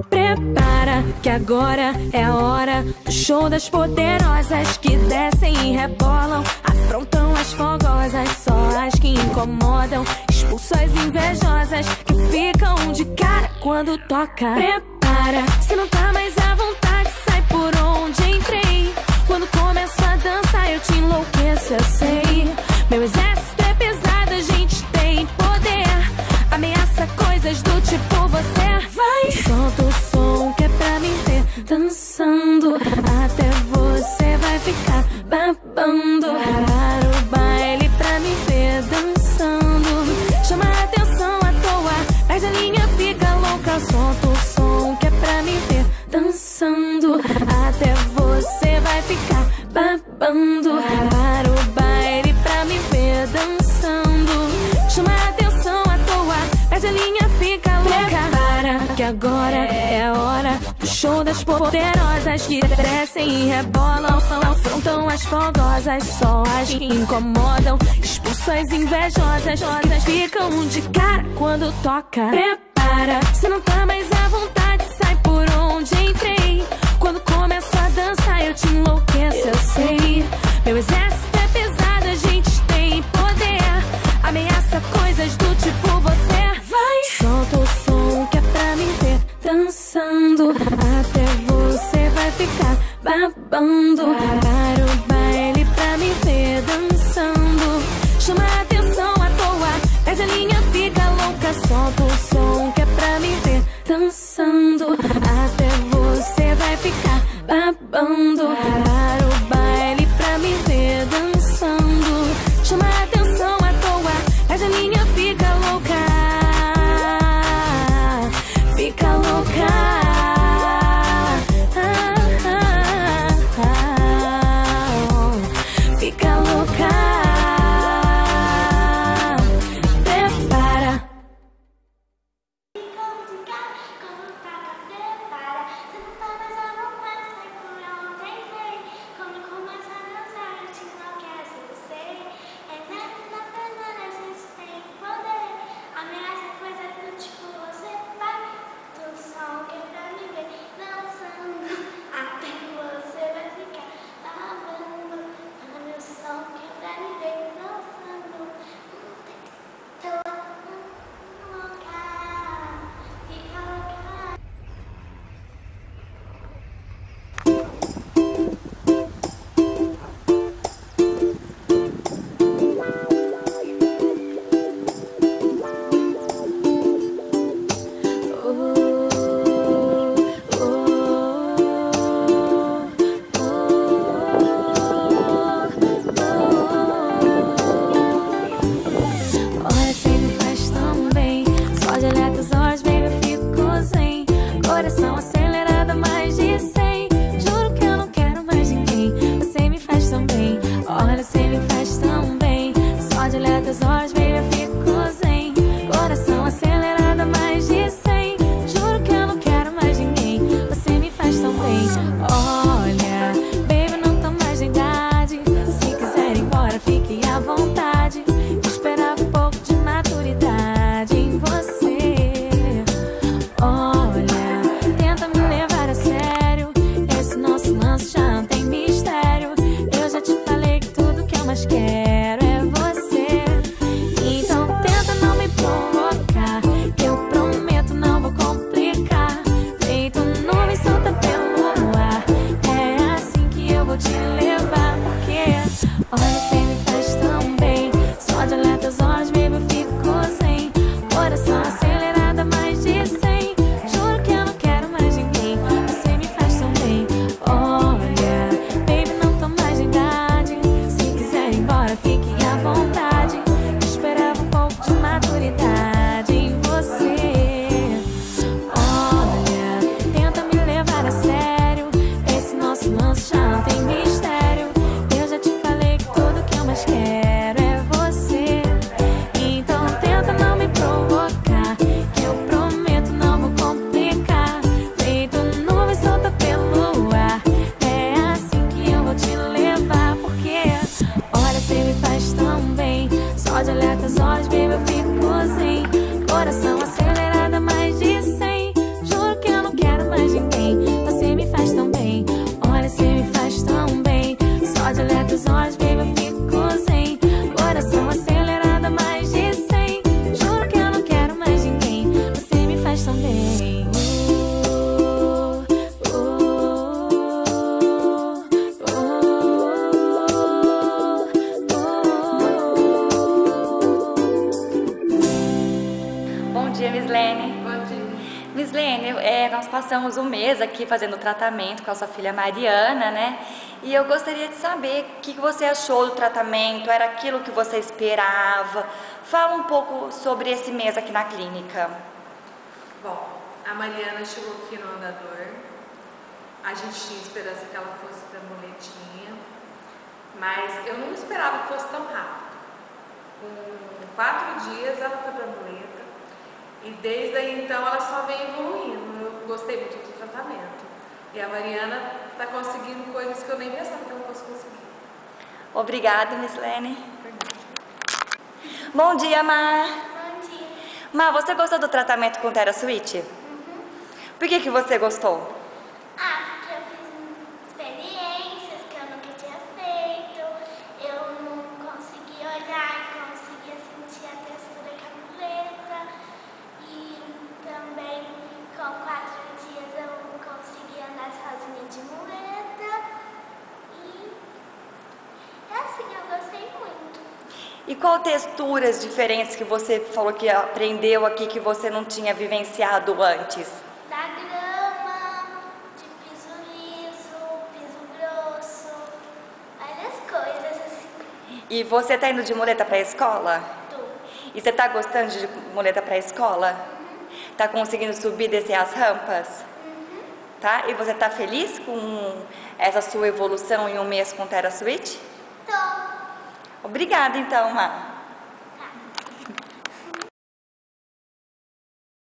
Prepara que agora é a hora do show das poderosas que descem e rebolam, afrontam as fogosas, só as que incomodam, expulsam as invejosas que ficam de cara quando toca. Prepara, se não tá mais à vontade, sai por onde entrei. Quando começo a dançar eu te enlouqueço, eu sei. Meu exército é pesado, a gente tem poder, ameaça coisas do tipo você. Vai, solta o som que é pra me ver dançando, até você vai ficar babando. Para o baile pra me ver dançando, chama a atenção à toa, perde a linha, fica louca. Solta o som que é pra me ver dançando, até você vai ficar babando. Para o baile pra me ver dançando, chama a atenção à toa, perde a linha, fica louca. Para que agora é a hora do show das poderosas que descem e rebolam, afrontam as fogosas, só as que incomodam, expulsam as invejosas que ficam de cara quando toca. Prepara, se não tá mais à vontade, sai por onde entrei. Quando começo a dançar eu te enlouqueço, eu sei. Meu exército é pesado, a gente tem poder, ameaça coisas do tipo você. Vai, solta o som que é pra me ver dançando, até você vai ficar babando. Para o baile pra me ver dançando, chama a atenção à toa, perde a linha, fica louca. Solta o som que é pra me ver dançando, até você vai ficar babando. Para o baile pra me ver dançando, chama a atenção à toa, perde a linha, fica louca. Fica louca. Fica louca. Prepara. Coração acelerado, mais de 100. Juro que eu não quero mais ninguém. Você me faz tão bem. Olha, você me faz tão bem. Só de olhar teus olhos, baby, eu fico sem. Coração acelerado, mais de 100. Juro que eu não quero mais ninguém. Você me faz tão bem. Bom dia, Mislene. Bom dia. Mislene, nós passamos um mês aqui fazendo tratamento com a sua filha Mariana, né? E eu gostaria de saber o que você achou do tratamento, era aquilo que você esperava? Fala um pouco sobre esse mês aqui na clínica. Bom, a Mariana chegou aqui no andador. A gente tinha esperança que ela fosse para a muletinha, mas eu não esperava que fosse tão rápido. Com 4 dias ela foi para a muleta. E desde aí então ela só vem evoluindo. Eu gostei muito do tratamento. E a Mariana está conseguindo coisas que eu nem pensava que ela fosse conseguir. Obrigada, Mislene. Bom dia, Mar. Bom dia. Mar, você gostou do tratamento com TheraSuite? Por que você gostou? Porque eu fiz experiências que eu nunca tinha feito. Eu não conseguia olhar e conseguia sentir a textura da muleta. E também com 4 dias eu consegui andar sozinha de muleta. E assim, eu gostei muito. E qual texturas diferentes que você falou que aprendeu aqui que você não tinha vivenciado antes? Da grama, de piso liso, piso grosso, várias coisas assim. E você tá indo de muleta para a escola? Tô. E você tá gostando de muleta para a escola? Tá conseguindo subir e descer as rampas? Tá? E você tá feliz com essa sua evolução em um mês com TheraSuite? Tô. Obrigada então, Mar.